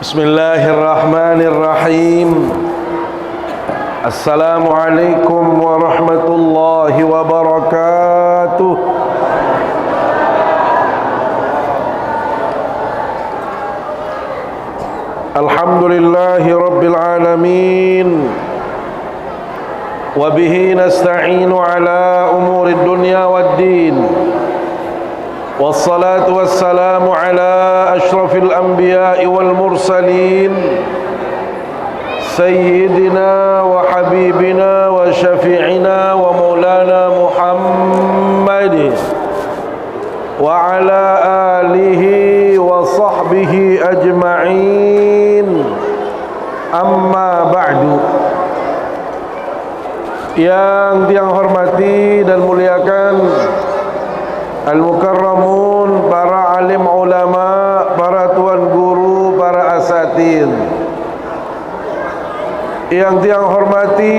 Bismillahirrahmanirrahim. Assalamualaikum warahmatullahi wabarakatuh. Alhamdulillahi rabbil alamin. Wa bihi nasta'inu ala umuri dunya waddin. Wassalatu wassalamu ala ashrafil anbiya'i wal mursalin Sayyidina wa habibina wa syafi'ina wa maulana Muhammad wa ala alihi wa sahbihi ajma'in. Amma ba'du. Yang hormati dan muliakan Al-Mukarramun, para alim ulama, para tuan guru, para asatidz. Yang hormati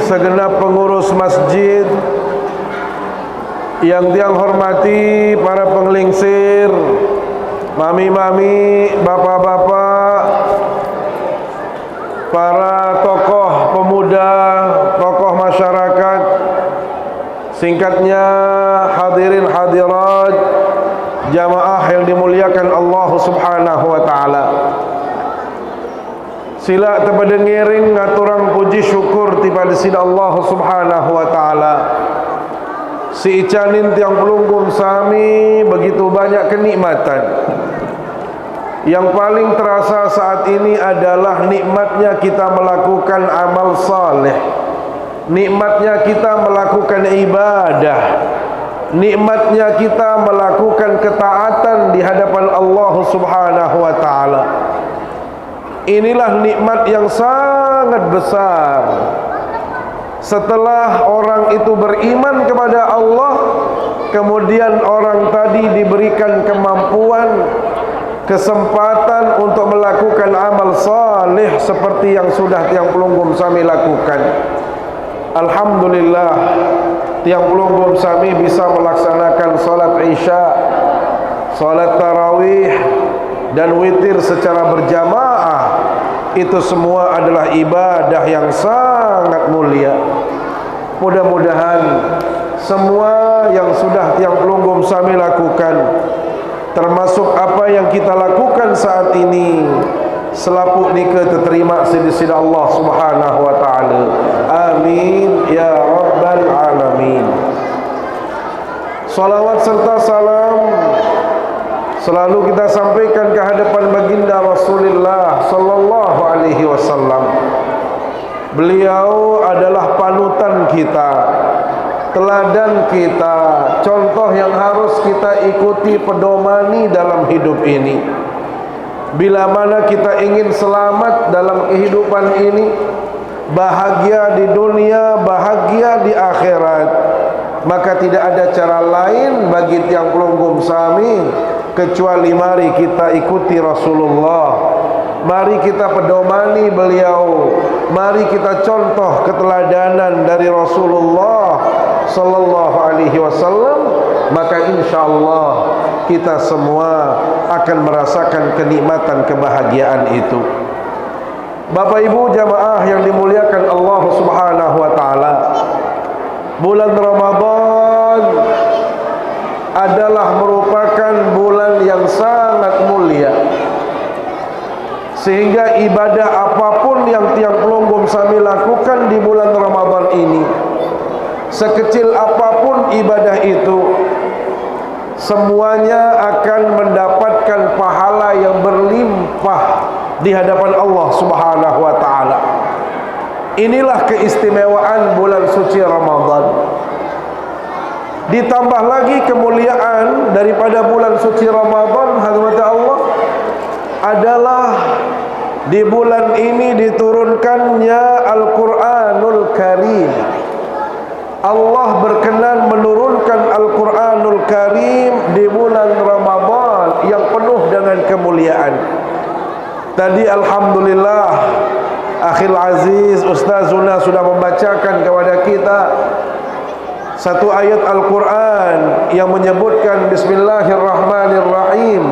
segenap pengurus masjid, yang hormati para penglingsir, mami-mami, bapak-bapak, para tokoh pemuda, tokoh masyarakat, singkatnya hadirin hadirat jamaah yang dimuliakan Allah Subhanahu wa taala. Sila tepadengiring ngaturang puji syukur ti pada Allah Subhanahu wa taala. Si icanin tiang pelunggum sami begitu banyak kenikmatan. Yang paling terasa saat ini adalah nikmatnya kita melakukan amal saleh. Nikmatnya kita melakukan ibadah, nikmatnya kita melakukan ketaatan di hadapan Allah Subhanahu wa taala. Inilah nikmat yang sangat besar. Setelah orang itu beriman kepada Allah, kemudian orang tadi diberikan kemampuan, kesempatan untuk melakukan amal saleh seperti yang sudah tiang pelunggum sami lakukan. Alhamdulillah, tiang pelunggum sami bisa melaksanakan salat isya, salat tarawih dan witir secara berjamaah. Itu semua adalah ibadah yang sangat mulia. Mudah-mudahan semua yang sudah tiang pelunggum sami lakukan, termasuk apa yang kita lakukan saat ini, selaput nika terterima sidi-sidi Allah Subhanahu wa taala. Amin ya rabbal alamin. Salawat serta salam selalu kita sampaikan ke hadapan baginda Rasulullah sallallahu alaihi wasallam. Beliau adalah panutan kita, teladan kita, contoh yang harus kita ikuti, pedomani dalam hidup ini. Bila mana kita ingin selamat dalam kehidupan ini, bahagia di dunia, bahagia di akhirat, maka tidak ada cara lain bagi tiang pelunggum sami kecuali mari kita ikuti Rasulullah, mari kita pedomani beliau, mari kita contoh keteladanan dari Rasulullah sallallahu alaihi wasallam. Maka insyaallah kita semua akan merasakan kenikmatan kebahagiaan itu. Bapak Ibu jamaah yang dimuliakan Allah Subhanahu wa taala, bulan Ramadan adalah merupakan bulan yang sangat mulia, sehingga ibadah apapun yang tiang pelunggum sami lakukan di bulan Ramadan ini, sekecil apapun ibadah itu, semuanya akan mendapatkan pahala yang berlimpah di hadapan Allah Subhanahu wa taala. Inilah keistimewaan bulan suci Ramadan. Ditambah lagi kemuliaan daripada bulan suci Ramadan, hadirat Allah, adalah di bulan ini diturunkannya Al-Quranul Karim. Allah berkenan menurunkan Al-Quranul Karim di bulan Ramadan yang penuh dengan kemuliaan. Tadi alhamdulillah Akhil Aziz Ustazuna sudah membacakan kepada kita satu ayat Al-Quran yang menyebutkan Bismillahirrahmanirrahim,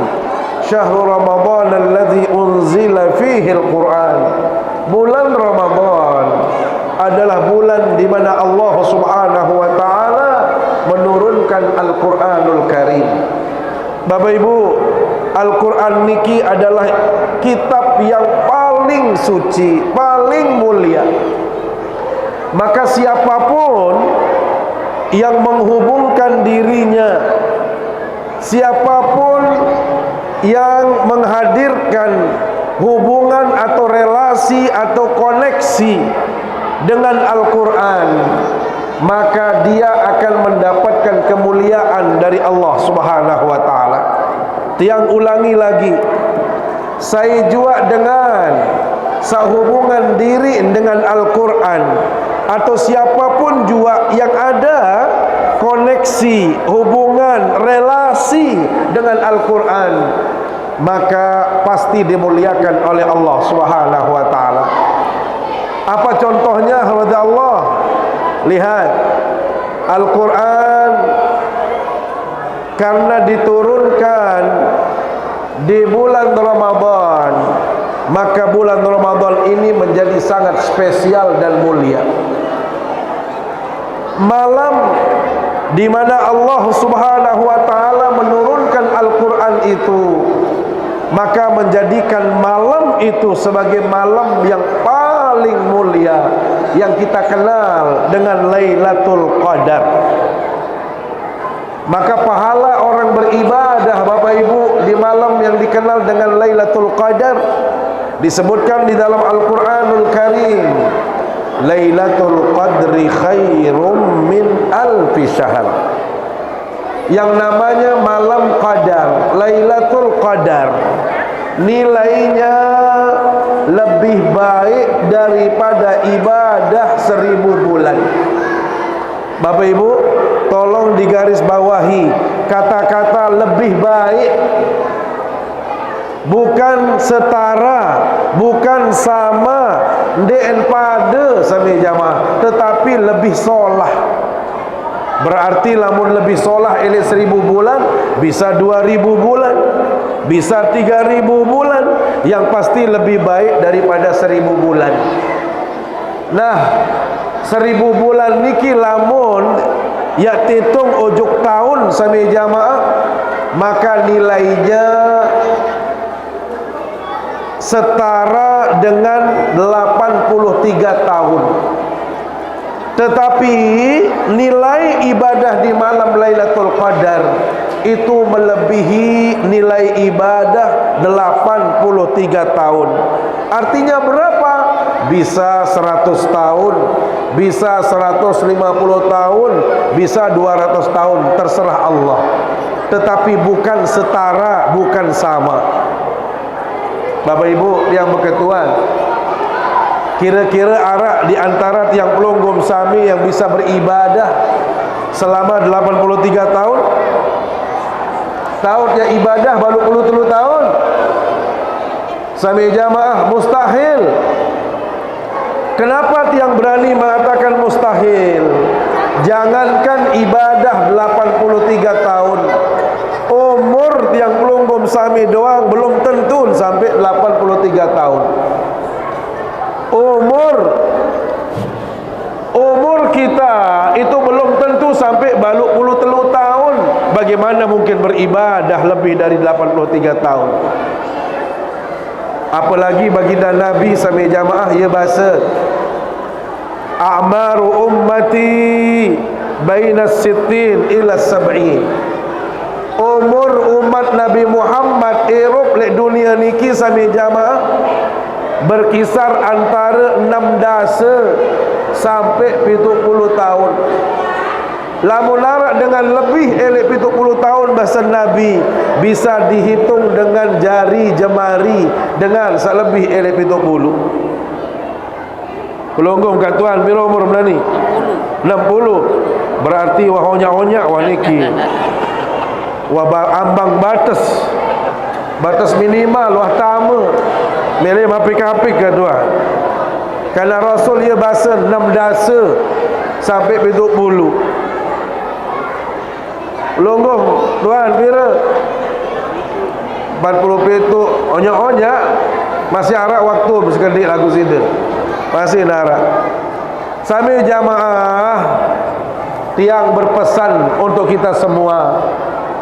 Syahrul Ramadan alladzi unzila fihil Quran. Bulan Ramadan adalah bulan di mana Allah Subhanahu wa taala menurunkan Al-Qur'anul Karim. Bapak Ibu, Al-Quran niki adalah kitab yang paling suci, paling mulia. Maka siapapun yang menghubungkan dirinya, siapapun yang menghadirkan hubungan atau relasi atau koneksi dengan Al-Quran, maka dia akan mendapatkan kemuliaan dari Allah Subhanahu wa taala. Tiang ulangi lagi, saya juga dengan sehubungan diri dengan Al-Quran, atau siapapun juga yang ada koneksi, hubungan, relasi dengan Al-Quran, maka pasti dimuliakan oleh Allah Subhanahu wa taala. Apa contohnya kepada Allah? Lihat, Al-Quran karena diturunkan di bulan Ramadan, maka bulan Ramadan ini menjadi sangat spesial dan mulia. Malam di mana Allah Subhanahu wa taala menurunkan Al-Quran itu, maka menjadikan malam itu sebagai malam yang paling mulia, yang kita kenal dengan Lailatul Qadar. Maka pahala orang beribadah, Bapak Ibu, di malam yang dikenal dengan Lailatul Qadar disebutkan di dalam Al-Quranul Karim, Lailatul Qadri khairum min alfi syahr. Yang namanya malam Qadar, Lailatul Qadar, nilainya lebih baik daripada ibadah 1000 bulan. Bapak Ibu, tolong digaris bawahi kata-kata lebih baik. Bukan setara, bukan sama, den pada sami jamaah, tetapi lebih solah. Berarti lamun lebih solah elek 1000 bulan, bisa 2000 bulan, bisa 3000 bulan, yang pasti lebih baik daripada 1000 bulan. Nah, 1000 bulan niki lamun ya titung ujuk tahun sami jamaah, maka nilainya setara dengan 83 tahun. Tetapi nilai ibadah di malam Lailatul Qadar itu melebihi nilai ibadah 83 tahun. Artinya berapa? Bisa 100 tahun, bisa 150 tahun, bisa 200 tahun, terserah Allah. Tetapi bukan setara, bukan sama. Bapak Ibu yang berketuan, kira-kira arak di antara tiang pelonggom sami yang bisa beribadah selama 83 tahun? Tahu ya ibadah baru 30 tahun? Sami jamaah mustahil. Kenapa tiang berani mengatakan mustahil? Jangankan ibadah 83 tahun, umur tiang pelonggom sami doang belum tentu sampai 83 tahun. Umur kita itu belum tentu sampai baluk puluh telu tahun. Bagaimana mungkin beribadah lebih dari 83 tahun? Apalagi baginda Nabi sami jamaah ya bahasa a'maru ummati baina sittin ila sab'in. Umur umat Nabi Muhammad Eropa le dunia niki sami jamaah berkisar antara 6 dasa sampai 70 tahun. Lamun larak dengan lebih elek 70 tahun bahasa Nabi bisa dihitung dengan jari jemari dengan selebih elek 70. Pelonggong kat tuan bila umur berani 60. Berarti wahonyak-onyak waniki ambang batas minimal wah tama milih mapik-apik ke tuan. Karena Rasul ia bahasa 6 dasa sampai 70. Longgong tuan pira 40 petuk onyak-onyak Masih harap waktu bersekedik lagu sidin. Masih harap. Sambil jamaah tiang berpesan untuk kita semua.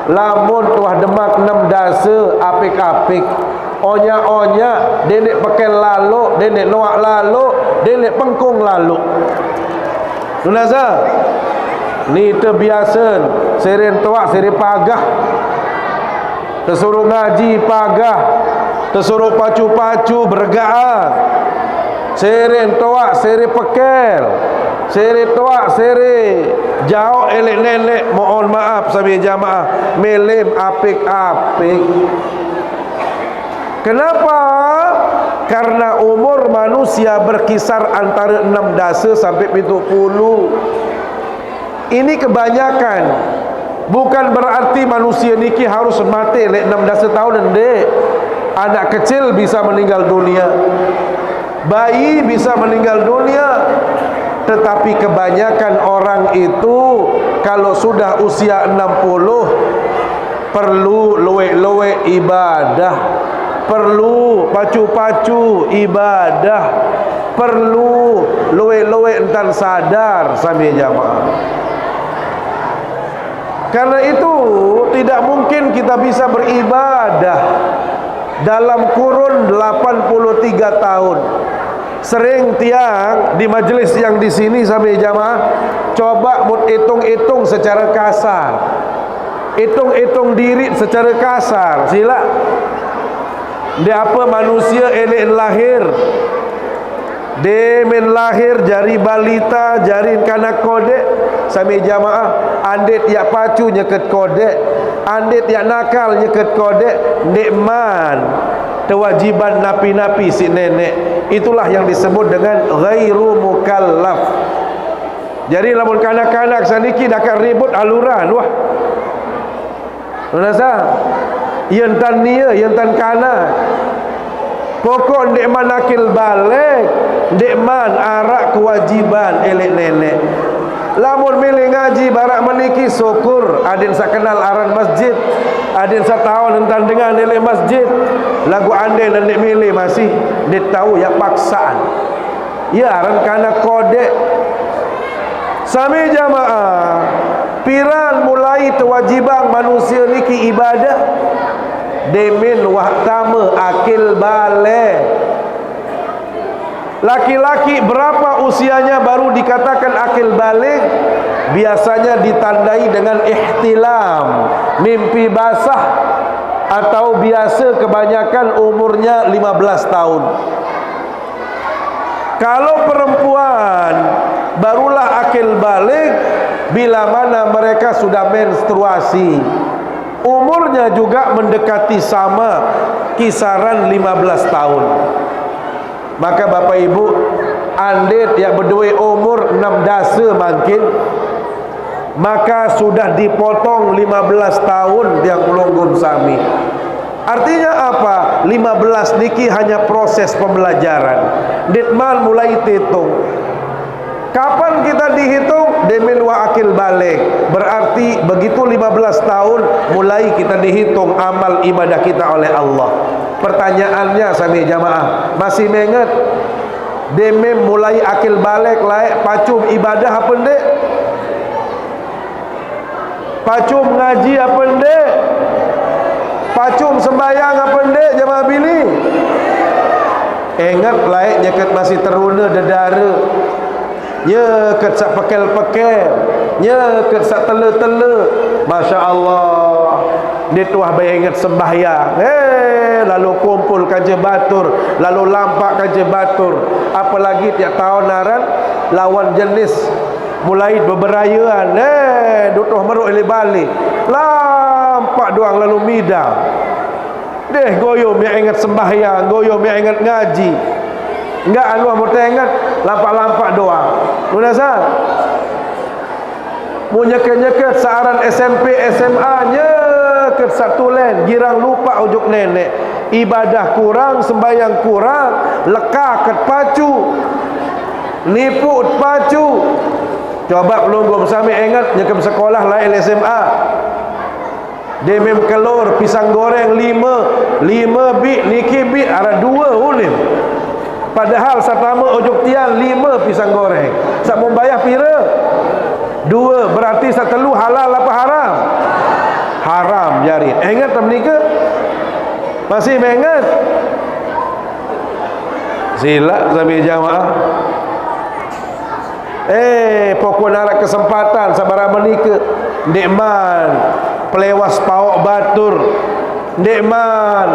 Lamun tuah demak 6 dasa apik-apik, onya-onya denek pakai lalu, denek noak lalu, denek pengkung lalu. Nunaza ni terbiasa seren tuak seri pagah, tersuruh ngaji pagah, tersuruh pacu-pacu bergaan, seren tuak seri pekel, seri tuak seri jauh elek nenek. Mohon maaf sambil jamaah melim apik-apik. Kenapa? Karena umur manusia berkisar antara 6 dasa sampai 70. Ini kebanyakan. Bukan berarti manusia niki harus mati lek 6 dasa tahun ndek. Anak kecil bisa meninggal dunia, bayi bisa meninggal dunia. Tetapi kebanyakan orang itu kalau sudah usia 60 perlu luwek-luwek ibadah, perlu pacu-pacu ibadah, perlu luwek-luwek entar sadar sambil jamaah. Karena itu tidak mungkin kita bisa beribadah dalam kurun 83 tahun. Sering tiang di majelis yang di sini sampai jamaah coba hitung-hitung secara kasar, hitung-hitung diri secara kasar. Sila dia apa manusia elek lahir, dia men lahir jari balita, jari kanak kodek sampai jamaah. Andit yak pacu nyeket kodek, andit yak nakal nyeket kodek, nikman kewajiban napi-napi si nenek. Itulah yang disebut dengan ghairu mukallaf. Jadi lamun kanak-kanak saniki dakan ribut aluran wah. Nasa yen tan nia yen tan kanak. Pokok ndek man akil balik, ndek man arak kewajiban elek nenek. Lamun milih ngaji barak meniki syukur, adin sak kenal aran masjid, adin sak tahu tentang dengan nilai masjid. Lagu andai nanti milih masih dia tahu ya paksaan. Ya aran kana kodek. Sami jamaah, piran mulai kewajiban manusia niki ibadah. Demin wahtama akil balik. Laki-laki berapa usianya baru dikatakan akil balik? Biasanya ditandai dengan ihtilam, mimpi basah, atau biasa kebanyakan umurnya 15 tahun. Kalau perempuan barulah akil balik bila mana mereka sudah menstruasi. Umurnya juga mendekati sama, kisaran 15 tahun. Maka bapak ibu, andit yang berdua umur 6 dasa makin, maka sudah dipotong 15 tahun yang ulungun sami. Artinya apa? 15 niki hanya proses pembelajaran. Ditman mulai hitung. Kapan kita dihitung? Demin wa akil balik. Berarti begitu 15 tahun mulai kita dihitung amal ibadah kita oleh Allah. Pertanyaannya sami jamaah, masih menget? Demin mulai akil balik laik pacum ibadah apa ndek? Pacum ngaji apa ndek? Pacum sembahyang apa ndek jamaah bini? Ingat laik nyekat masih teruna dedara. Nyekat sak pekel-pekel, nyekat sak tele-tele. Masya Allah, dia tuah ingat sembahyang. Lalu kumpul kaje batur, lalu lampak kaje batur. Apalagi tiap tahun naran lawan jenis mulai beberayaan. Dutuh meruk ili balik, lampak doang lalu midang. Deh goyom yang ingat sembahyang, goyom yang ingat ngaji. Enggak anu mau ingat lampak-lampak doang. Munasa mu nyeket-nyeket searan SMP SMA nyeket satu len, girang lupa ujuk nenek. Ibadah kurang, sembahyang kurang, lekah ket pacu, nipu pacu. Coba pelunggum sami ingat nyekem sekolah lain SMA. Demem kelor pisang goreng 5 bit, niki bit ada 2 ulim. Padahal satama ojok tiang 5 pisang goreng. Sak mau bayar pira? 2. Berarti sak telu halal apa haram? Haram jari. Ingat tak menika? Masih ingat? Sila sambil jamaah. Pokok narak kesempatan sabar menika. Nikman pelewas pawak batur. Nikman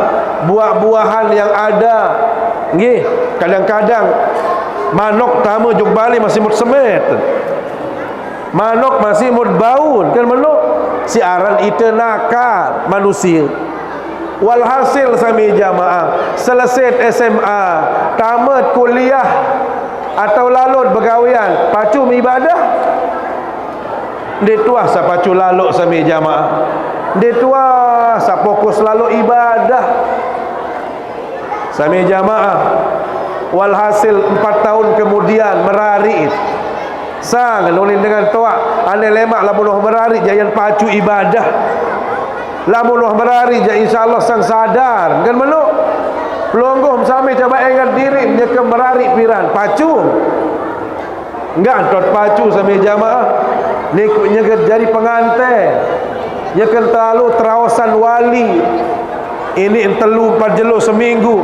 buah-buahan yang ada. Nggih, kadang-kadang manok tamu juk balik masih mut semet. Manok masih mut baun kan manok. Siaran itu nakal manusia. Walhasil sami jamaah, selesai SMA, tamat kuliah atau lalut bergawian, pacu ibadah. Dia tuah sa pacu lalu sami jamaah. Dia tuah sa fokus lalu ibadah. Sami jamaah. Walhasil 4 tahun kemudian merari. Sang nulin dengan toa, ane lemak lamun merari jayan pacu ibadah. Lamun merari ja insyaallah sang sadar kan menu. Pelonggoh sami coba ingat diri nyeke merari piran pacu. Enggak dot pacu sami jamaah. Nik nyeke jadi pengantin. Nyeke terlalu terawasan wali. Ini telu 4 jelo seminggu.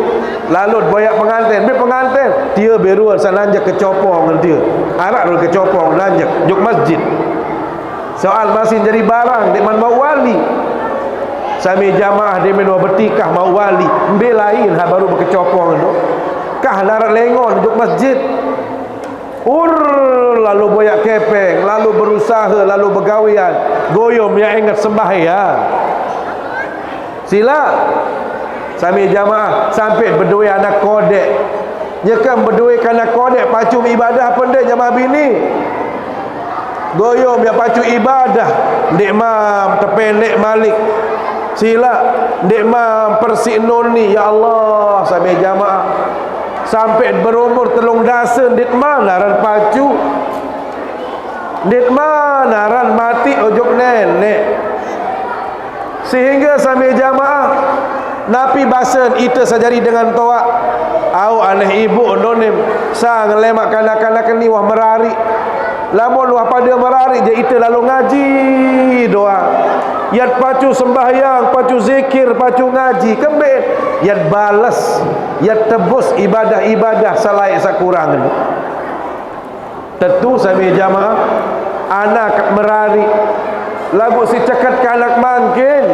Lalu banyak pengantin. Be pengantin dia beruan sananjak kecopong dia. Arak dulu kecopong lanjak juk masjid. Soal masih jadi barang di man mau wali. Sami jamaah dia menua bertikah mau wali. Be lain ha baru berkecopong tu. Kah larat lengon juk masjid. Lalu boyak kepeng, lalu berusaha, lalu bergawian. Goyom yang ingat sembahyang. Sila sami jamaah sampai berdua anak kodek. Nyekam berdua anak kodek pacu ibadah pun dia jamaah bini. Goyom yang pacu ibadah. Dek mam terpendek malik. Sila dek mam persik noni ya Allah sami jamaah. Sampai berumur telung dasen dek mana ran pacu. Dek mana ran mati ojok nenek. Sehingga sambil jamaah napi basen itu sajari dengan toa au aneh ibu nonim sang lemak kanak-kanak ni wah merari lamun wah pada merari je itu lalu ngaji doa yat pacu sembahyang pacu zikir pacu ngaji kembali yat balas yat tebus ibadah-ibadah salai sakurang ni tentu sambil jamaah anak merari lagu si cekat kanak mangkin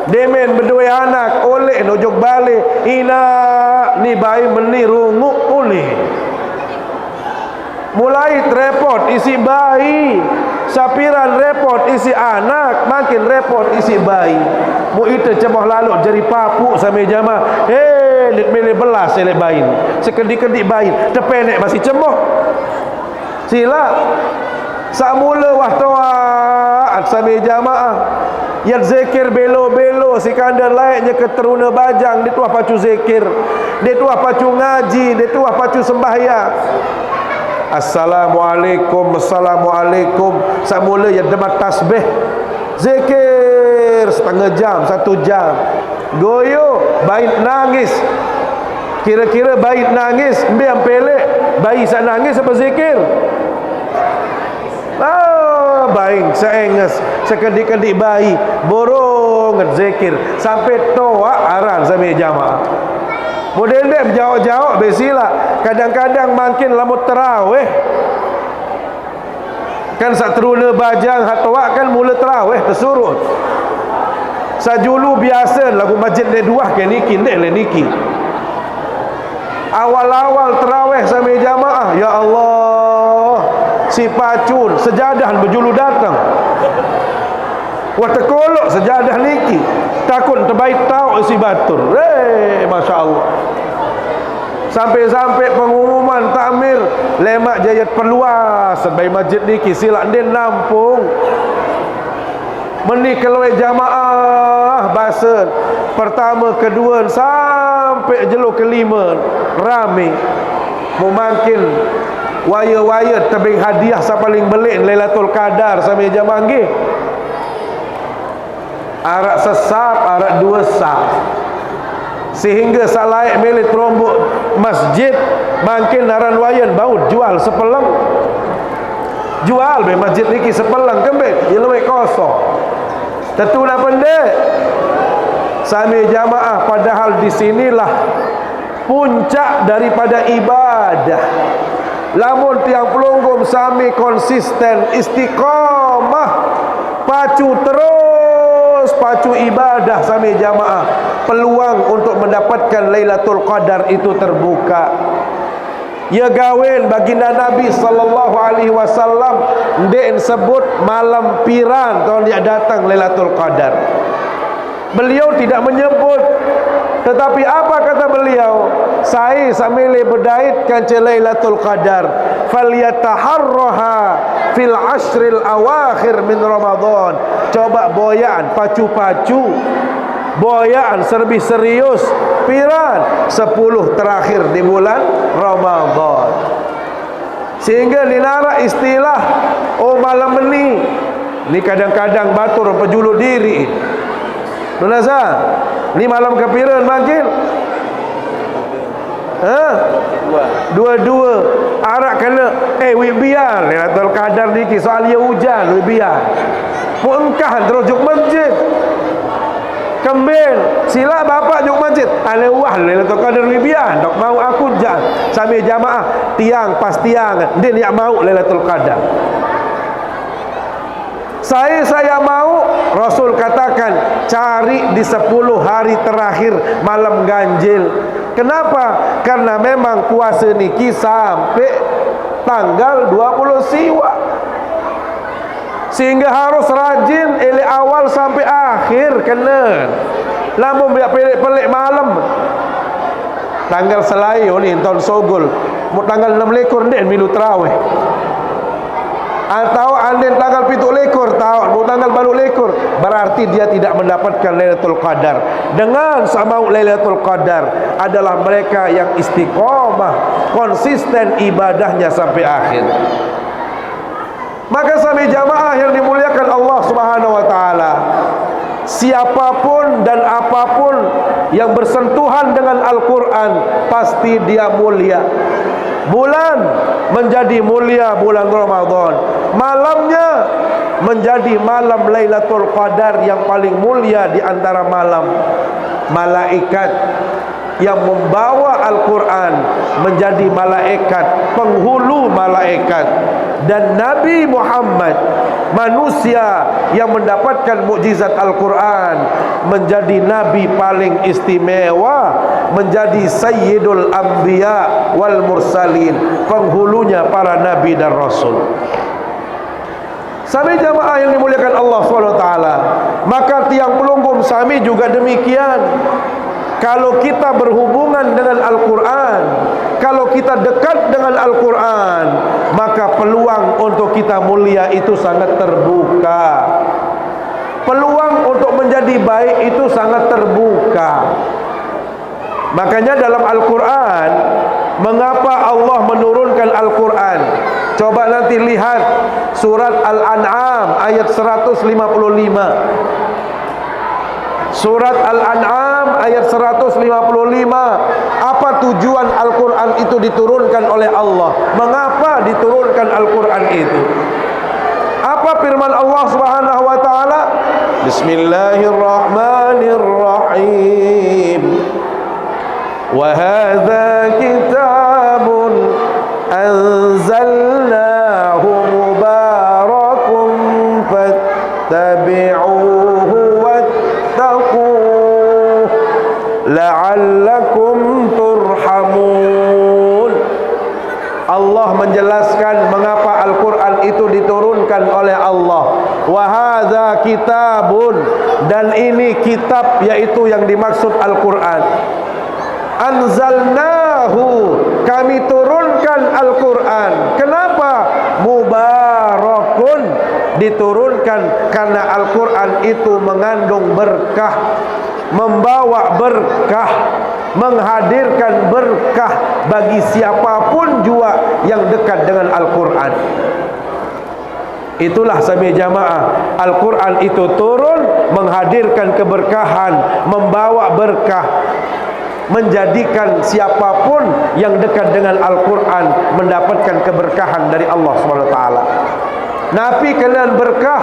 demen berdua anak oleh nojok balik ina ni bayi meniru nguk oleh mulai repot isi bayi sapiran repot isi anak makin repot isi bayi mu itu cemah lalu jadi papu sampai jamaah lit milih belas elek bayi sekedik-kedik bayi tepenek masih cemah sila samula wahtawaat sami jamaah yat zikir belo-belo sikandar laiknya keteruna bajang dia tuah pacu zikir dia tuah pacu ngaji dia tuah pacu sembahyang assalamualaikum samula yat demat tasbih zikir setengah jam 1 jam goyo bait nangis kira-kira bait nangis mbiam pelek bayi sak nangis apa zikir baik seenges sekedik-kedik bayi borong zikir sampai toa aran sampai jamaah model dia jauh-jauh besila kadang-kadang makin lamut terawih kan sak teruna bajang hatoa kan mula terawih tersurut sajulu biasa lagu masjid le dua ke niki ndek le niki awal-awal terawih sampai jamaah ya Allah si pacun sejadah berjulu datang wah terkolok sejadah niki takut terbaik tahu si batur Masya Allah sampai-sampai pengumuman takmir lemak jayat perluas sebagai masjid niki silak dia nampung menik kalau jamaah basen pertama kedua sampai jelo kelima rame memakin waya-waya tebing hadiah sa paling belik Lailatul Qadar sampai jamaah nggih arak sesap, arak dua sap. Sehingga salai milik terombok masjid makin naran wayan bau jual sepelang. Jual be masjid niki sepelang kembali, dia lebih kosong. Tentu nak pendek. Sami jamaah padahal di sinilah puncak daripada ibadah. Lamun tiang pelunggum sami konsisten istiqamah, pacu terus, pacu ibadah sami jamaah, peluang untuk mendapatkan Lailatul Qadar itu terbuka. Ya gawin baginda Nabi sallallahu alaihi wasallam ndek sebut malam piran tahun dia datang Lailatul Qadar. Beliau tidak menyebut, tetapi apa kata beliau? Saya sambil berdaitkan Lailatul Qadar, falyataharraha fil ashril awakhir min Ramadan. Coba boyaan pacu-pacu, boyaan serbi serius piran 10 terakhir di bulan Ramadan. Sehingga linara istilah oh malam ni kadang-kadang batur penjuluh diri. Nunasa, ni malam kepiran makin? Dua-dua. Arak kena wik biar Lailatul Qadar niki soal dia hujan wik biar. Mu engkah terus juk masjid. Kembel sila bapak juk masjid. Alewah Lailatul Qadar wik biar. Dok mau aku jan. Sambil jamaah tiang pas tiang. Dia nak mau Lailatul Qadar. Saya mau, Rasul katakan cari di 10 hari terakhir malam ganjil. Kenapa? Karena memang puasa niki sampai tanggal 20 siwa. Sehingga harus rajin dari awal sampai akhir kena. Lamun biar pelik-pelik malam. Tanggal selayu ni tahun Sogol. Tanggal 6 lekor ni milu terawih. Atau andin tanggal 7 lekor tahun, tanggal baru lekor, berarti dia tidak mendapatkan Lailatul Qadar. Dengan sama Lailatul Qadar adalah mereka yang istiqomah, konsisten ibadahnya sampai akhir. Maka sami jamaah yang dimuliakan Allah Subhanahu wa taala, siapapun dan apapun yang bersentuhan dengan Al-Quran pasti dia mulia. Bulan menjadi mulia bulan Ramadan, malamnya menjadi malam Lailatul Qadar yang paling mulia di antara malam. Malaikat yang membawa Al-Quran menjadi malaikat, penghulu malaikat, dan Nabi Muhammad manusia yang mendapatkan mukjizat Al-Quran menjadi Nabi paling istimewa, menjadi Sayyidul Anbiya wal Mursalin, penghulunya para Nabi dan Rasul. Sami jamaah yang dimuliakan Allah SWT, maka tiang pelunggum sami juga demikian. Kalau kita berhubungan dengan Al-Quran, kalau kita dekat dengan Al-Quran, maka peluang untuk kita mulia itu sangat terbuka. Peluang untuk menjadi baik itu sangat terbuka. Makanya dalam Al-Quran, mengapa Allah menurunkan Al-Quran? Coba nanti lihat surat Al-An'am ayat 155. Surat Al-An'am ayat 155. Apa tujuan Al-Quran itu diturunkan oleh Allah? Mengapa diturunkan Al-Quran itu? Apa firman Allah Subhanahu wa taala? Bismillahirrahmanirrahim. Wa hadza kitabun anzalnahu mubarakun fattabi'uhu wattaquh la'allakum turhamun. Allah menjelaskan mengapa Al-Quran itu diturunkan oleh Allah. Wa hadza kitabun, dan ini kitab, yaitu yang dimaksud Al-Quran. Anzalnahu, kami turunkan Al-Quran. Kenapa? Mubarakun, diturunkan karena Al-Quran itu mengandung berkah, membawa berkah, menghadirkan berkah bagi siapapun jua yang dekat dengan Al-Quran. Itulah sami jamaah, Al-Quran itu turun menghadirkan keberkahan, membawa berkah, menjadikan siapapun yang dekat dengan Al-Quran mendapatkan keberkahan dari Allah SWT. Nabi kenal berkah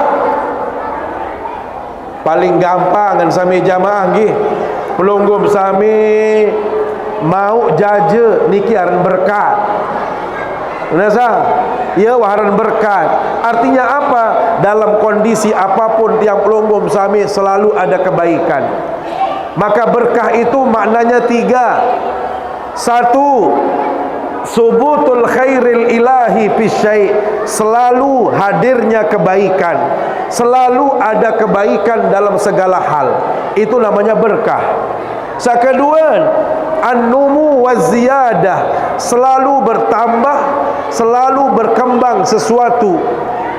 paling gampang kan sami jamaah nggih. Pelunggum sami mau jaja niki aran berkat. Nasa, ya waharan berkat. Artinya apa? Dalam kondisi apapun tiang pelunggum sami selalu ada kebaikan. Maka berkah itu maknanya 3. 1, subutul khairil ilahi fi syai', selalu hadirnya kebaikan, selalu ada kebaikan dalam segala hal. Itu namanya berkah. Kedua, an-numu waziyadah, selalu bertambah, selalu berkembang sesuatu.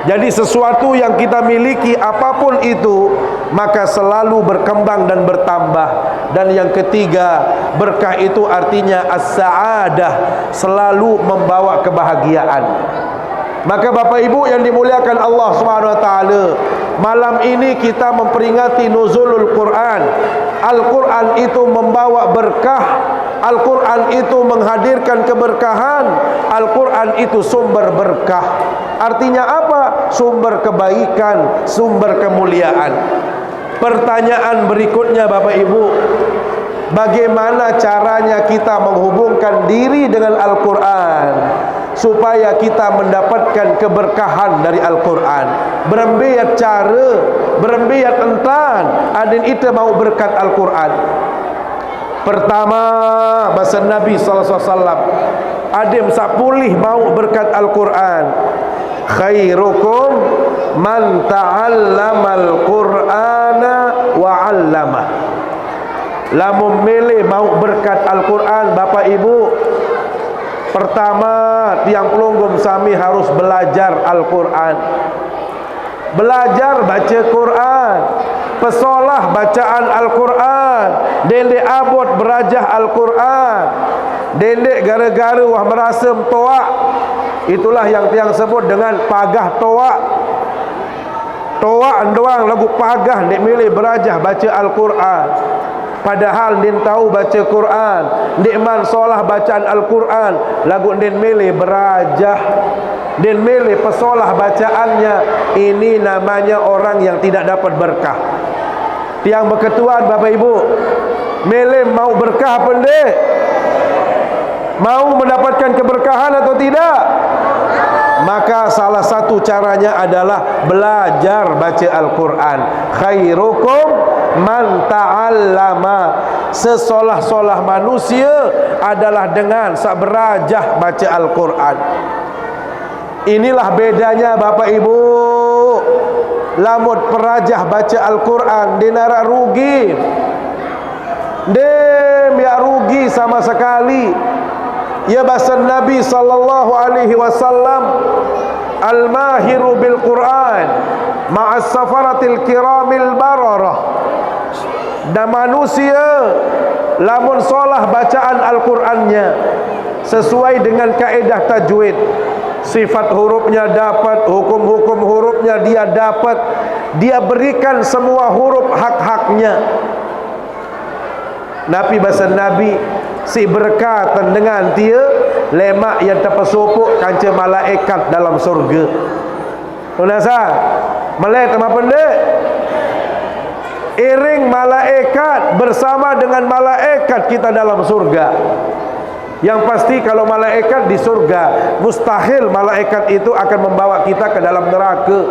Jadi sesuatu yang kita miliki apapun itu, maka selalu berkembang dan bertambah. Dan yang ketiga, berkah itu artinya as-sa'adah, selalu membawa kebahagiaan. Maka Bapak Ibu yang dimuliakan Allah SWT, malam ini kita memperingati nuzulul Quran. Al-Quran itu membawa berkah, Al-Quran itu menghadirkan keberkahan, Al-Quran itu sumber berkah. Artinya apa? Sumber kebaikan, sumber kemuliaan. Pertanyaan berikutnya Bapak Ibu, bagaimana caranya kita menghubungkan diri dengan Al-Quran supaya kita mendapatkan keberkahan dari Al-Quran? Berembiat cara, berembiat entan adin ita mau berkat Al-Quran. Pertama, bahasa Nabi SAW, adim sapulih mau berkat Al-Quran. Khairukum man ta'allamal Qur'ana wa 'allamah. Lamun milih mau berkat Al-Quran Bapak Ibu, pertama tiang pelunggum sami harus belajar Al-Quran. Belajar baca Quran, pesolah bacaan Al-Quran, dendek abot berajah Al-Quran, dendek gara-gara wah merasa toak. Itulah yang tiang sebut dengan pagah toak. Toak doang lagu pagah, dek milih berajah baca Al-Quran. Padahal din tahu baca Quran, din man solah bacaan Al-Quran, lagu din milih berajah, din milih pesolah bacaannya. Ini namanya orang yang tidak dapat berkah. Tiang berketuan Bapak Ibu, milih mau berkah apa ndik? Mau mendapatkan keberkahan atau tidak? Maka salah satu caranya adalah belajar baca Al-Quran. Khairukum man ta'allama, sesolah-solah manusia adalah dengan berajah baca Al-Quran. Inilah bedanya Bapak Ibu. Lamun perajah baca Al-Quran dinara rugi, dem ya rugi sama sekali. Ya bahasa Nabi SAW, al-mahiru bil Quran ma'as safaratil kiramil bararah. Dan manusia lamun solah bacaan Al-Qurannya sesuai dengan kaedah tajwid, sifat hurufnya dapat, hukum-hukum hurufnya dia dapat, dia berikan semua huruf hak-haknya. Nabi bahasa Nabi, si berkatan dengan dia lemak yang terpesupuk kanca malaikat dalam surga. Tunasa malaikat apa pendek? Iring malaikat bersama dengan malaikat kita dalam surga. Yang pasti kalau malaikat di surga, mustahil malaikat itu akan membawa kita ke dalam neraka.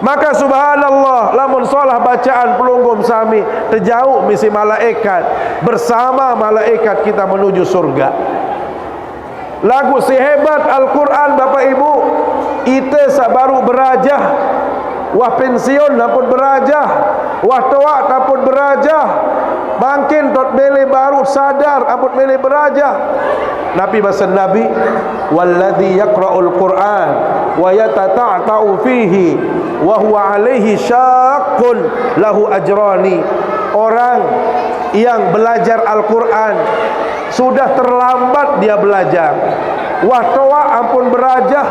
Maka subhanallah, lamun solah bacaan pelunggum sami terjauh misi malaikat, bersama malaikat kita menuju surga. Lagu sehebat Al-Quran Bapak Ibu, ite sabaru berajah, wah pensiun napun berajah, wah tua napun berajah, makin tot beli baru sadar apun beli berajah. Nabi bahasa Nabi, walladhi yaqra'ul Qur'an wa yatata'ta'u fihi wa huwa alaihi syaqqun lahu ajrani. Orang yang belajar Al-Quran sudah terlambat dia belajar, wah toa ampun berajah,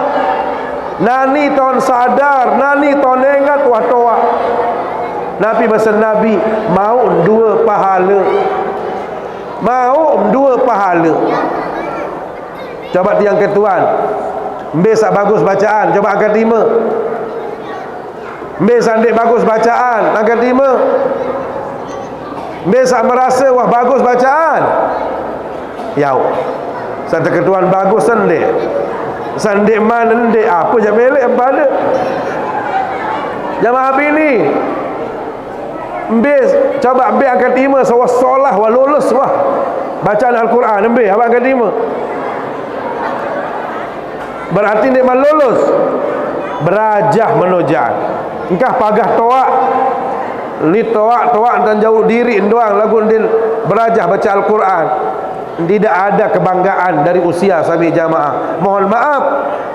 Nani ton sadar, nani ton ingat wah toa. Nabi pesan Nabi, mau 2 pahala. Mau 2 pahala. Coba tiang ketuan. Besak bagus bacaan, coba angkat 5. Besak dek bagus bacaan, angkat 5. Besak merasa wah bagus bacaan. Yau. Satu ketuan bagus sendek. Sendek mana ndek apa je melek apa ada. Jamaah bini. Mbes coba ambil angkat 5 sawah solah wah lulus wah. Bacaan Al-Quran ambil abang angkat 5. Berarti dia lulus. Berajah menojak. Engkah pagah toak. Li toak dan jauh diri doang lagu din berajah baca Al-Quran. Tidak ada kebanggaan dari usia sampai jamaah. Mohon maaf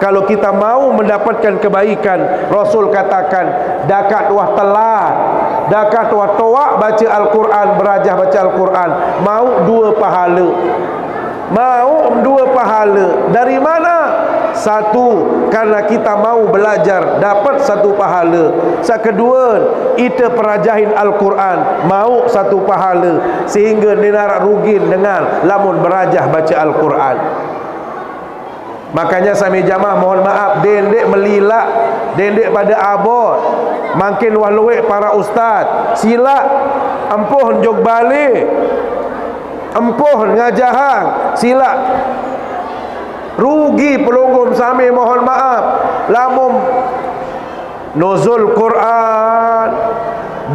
kalau kita mau mendapatkan kebaikan, Rasul katakan dakat wah telat, dakat wah toak baca Al-Quran, berajah baca Al-Quran, mau 2 pahala. Mau 2 pahala. Dari mana? 1, karena kita mau belajar, dapat 1 pahala. Kedua, kita perajahin Al-Quran, mau 1 pahala. Sehingga dinarak rugi dengan lamun berajah baca Al-Quran. Makanya sami jamaah mohon maaf, dendek melilak, dendek pada abot. Makin waluik para ustaz, silap empuh jog balik, empuh ngajahang, silap rugi pelunggum sami mohon maaf. Lamun nuzul Quran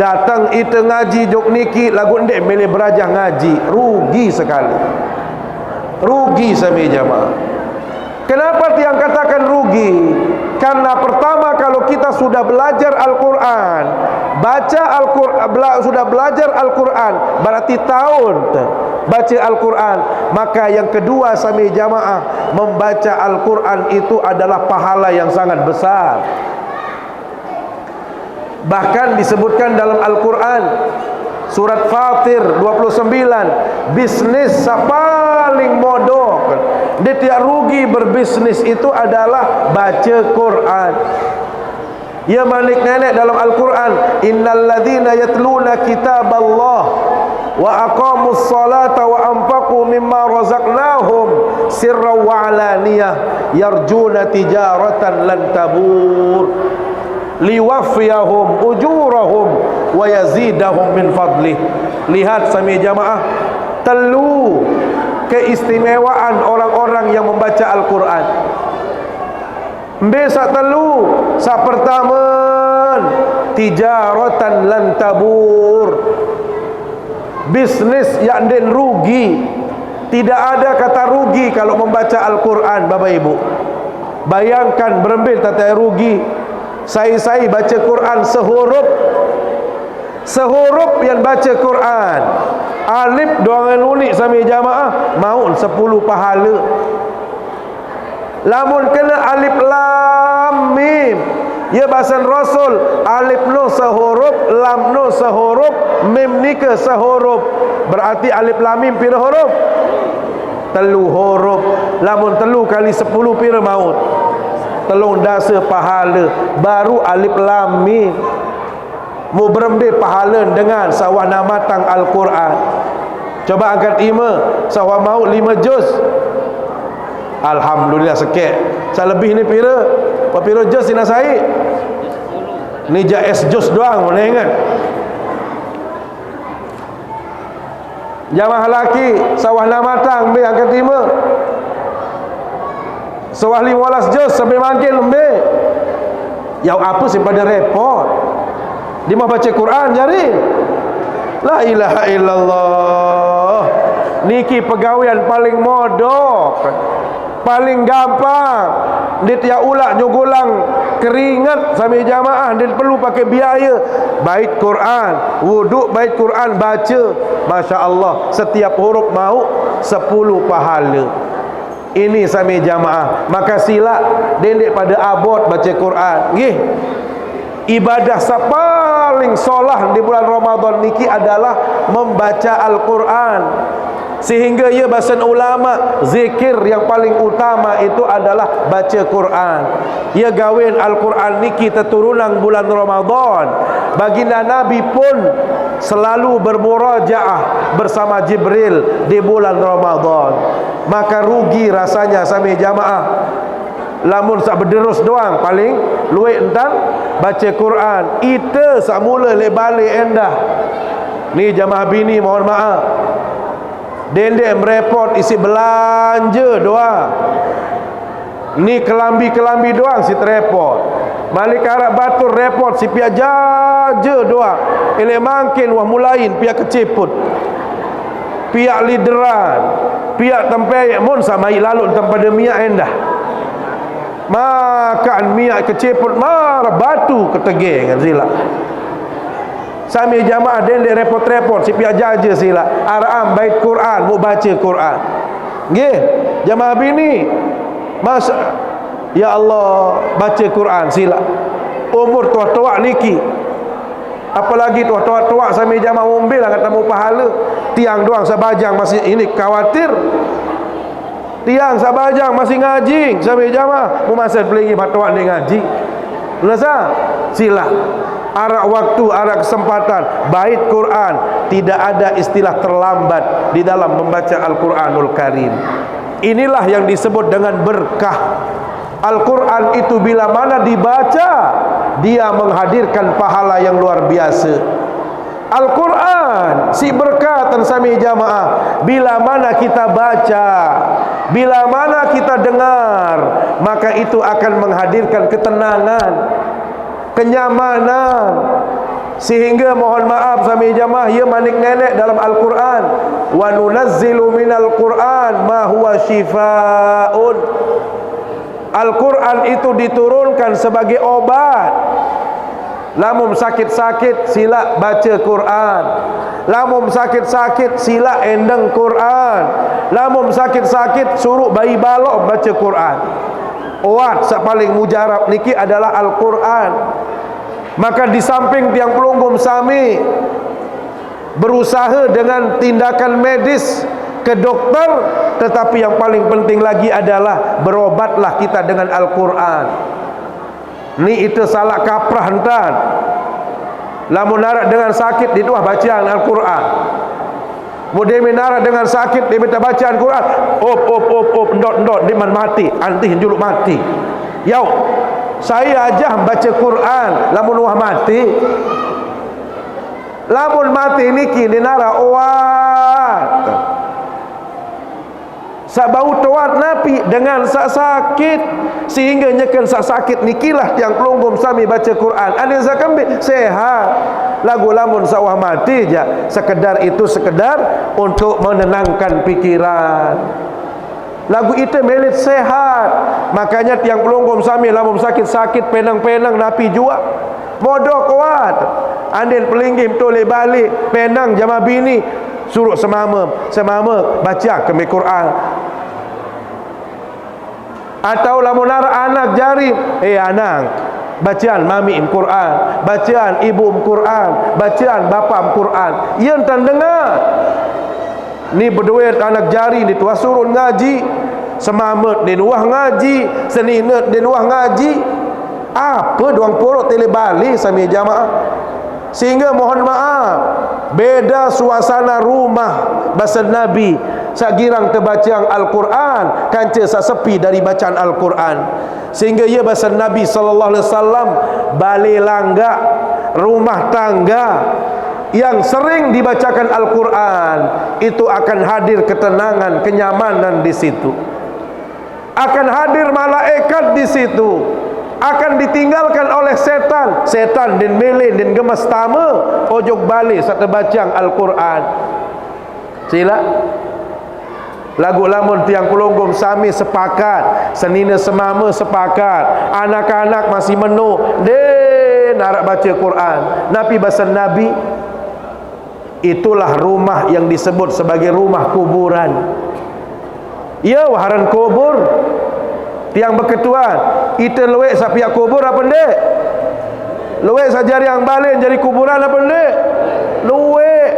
datang itu ngaji jok niki lagu ndek milih berajah ngaji, rugi sekali, rugi sami jamaah. Kenapa tiang katakan rugi? Karena pertama kalau kita sudah belajar Al-Quran, baca Al-Quran, sudah belajar Al-Quran, berarti tahun baca Al-Quran. Maka yang kedua sami jamaah, membaca Al-Quran itu adalah pahala yang sangat besar. Bahkan disebutkan dalam Al-Quran surat Fatir 29, bisnis paling modok, dia tidak rugi berbisnis itu adalah baca Quran. Ya Malik nenek dalam Al-Quran, innal ladzina yatluna kitaballah wa aqamus salata wa anfaqu mimma razaqnahum sirran wa alaniyah yarjuna tijaratan lan tabur liwafiyahum ujurahum wa yazidahum min fadlih. Lihat sami jamaah, telu keistimewaan orang-orang yang membaca Al-Quran. Besok telu, sak pertama tijaratan lan tabur, bisnis yang den rugi. Tidak ada kata rugi kalau membaca Al-Quran. Bapak Ibu bayangkan berembil tata rugi. Saya baca Quran sehuruf yang baca Quran, alif doangan unik sami jamaah mau 10 pahala. Lamun kena alif lam mim, ya bahasan Rasul, alif no sehuruf, lam no sehuruf, mim ni ke sehuruf. Berarti alif lam mim pira huruf? Telu huruf. Lamun telu kali 10 pira maut? Telung dasa pahala. Baru alif lam mim. Mu berembe pahala dengan sawah namatang Al-Quran. Coba angkat 5, sawah maut 5 juz. Alhamdulillah sikit. Selebih ni pira? Apa pira juz sina sai? Ni JS juz doang boleh ingat. Jamaah laki sawah namatang ambil angkat 5. Sawah 15 juz sampai makin ambil. Yang apa sih pada repot? Dia mau baca Quran jari. La ilaha illallah. Niki pegawaian paling modok, paling gampang. Dia tiap ulak nyugulang keringat sambil jamaah. Dia perlu pakai biaya. Bait Quran, wuduk bait Quran, baca. Masya Allah, setiap huruf mau 10 pahala. Ini sambil jamaah. Maka sila dendek pada abot baca Quran. Gih, ibadah paling solah di bulan Ramadan niki adalah membaca Al-Quran. Sehingga ia bahasa ulama, zikir yang paling utama itu adalah baca Quran. Ia gawin Al-Quran ni kita turunan bulan Ramadan. Baginda Nabi pun selalu bermurajaah bersama Jibril di bulan Ramadan. Maka rugi rasanya sami jamaah lamun sak berderus doang paling luik entang baca Quran. Ita sak mula lek balik endah. Ni jamaah bini mohon maaf, dendek merepot isi belanja doang. Ni kelambi-kelambi doang si terepot. Balik Arab batur repot si pihak jaja doang. Elek mangkin wah mulain pihak keceput, pihak lideran, pihak tempai mun sama lalu tempat demiak endah. Makan miak keceput marah batu ketegeng kan sila. Sami jamaah dendek repot-repot si pihak jaja sila. Aram bait Quran, mau baca Quran. Nggih, jamaah bini. Masa ya Allah baca Quran sila. Umur tua-tua niki. Apalagi tua-tua sami jamaah umbil lah kata mau pahala. Tiang doang sabajang masih ini khawatir. Tiang sabajang masih ngaji sami jamaah mau masa pelagi tua dia ngaji. Nasa sila. Arak waktu, arak kesempatan. Bait Quran, tidak ada istilah terlambat di dalam membaca Al-Quranul Karim. Inilah yang disebut dengan berkah. Al-Quran itu bila mana dibaca, dia menghadirkan pahala yang luar biasa. Al-Quran si berkah sami jamaah. Bila mana kita baca, bila mana kita dengar, maka itu akan menghadirkan ketenangan, kenyamanan. Sehingga mohon maaf sami jamaah, ia manik nenek dalam Al-Quran, wa nunazzilu minal Quran ma huwa shifaun. Al-Quran itu diturunkan sebagai obat. Lamun sakit-sakit sila baca Quran. Lamun sakit-sakit sila endeng Quran. Lamun sakit-sakit suruh bayi balok baca Quran. Oat sak paling mujarab niki adalah Al-Quran. Maka di samping tiang pelunggum sami berusaha dengan tindakan medis ke dokter, tetapi yang paling penting lagi adalah berobatlah kita dengan Al-Quran. Ni itu salah kaprah entan. Lamun narak dengan sakit dituah bacaan Al-Quran. Mudah menarak dengan sakit dia minta bacaan Quran. Op ndot dia mati, anti juluk mati. Yau, saya aja baca Quran lamun wah mati. Lamun mati niki dinara oat. Sak bau tuat napi dengan sak sakit, sehingga nyekan sak sakit nikilah tiang pelunggum sami baca Quran. Ada sak kambing sehat. Lagu lamun sawah mati je, sekedar itu sekedar untuk menenangkan pikiran. Lagu itu melit sehat. Makanya tiang pelunggum sami lamun sakit-sakit penang-penang napi jua. Bodoh kuat. Andin pelinggim toleh balik penang jamaah bini suruh semama baca ke Quran. Atau lamun anak jari, anak bacaan mami Quran, bacaan ibu Quran, bacaan bapa Quran. Ia entan dengar. Ni berduit anak jari ni tuah suruh ngaji, semamet din wah ngaji, seninat din wah ngaji. Apa doang porok tele balik sami jamaah. Sehingga mohon maaf, beda suasana rumah bahasa Nabi sak girang terbacaan Al-Quran kanca sak sepi dari bacaan Al-Quran. Sehingga ia bahasa Nabi SAW balik langga rumah tangga yang sering dibacakan Al-Quran itu akan hadir ketenangan, kenyamanan di situ. Akan hadir malaikat di situ. Akan ditinggalkan oleh setan. Setan din melin din gemas tama ojok balik satu bacaan Al-Quran. Sila lagu lamun tiang pelunggum sami sepakat, senina semama sepakat, anak-anak masih menu de narak baca Quran. Nabi bahasa Nabi, itulah rumah yang disebut sebagai rumah kuburan. Ya waharan kubur tiang berketuan, kita luwek sa pihak kubur apa ndek? Luwek sajari yang balik jadi kuburan apa ndek? Luwek.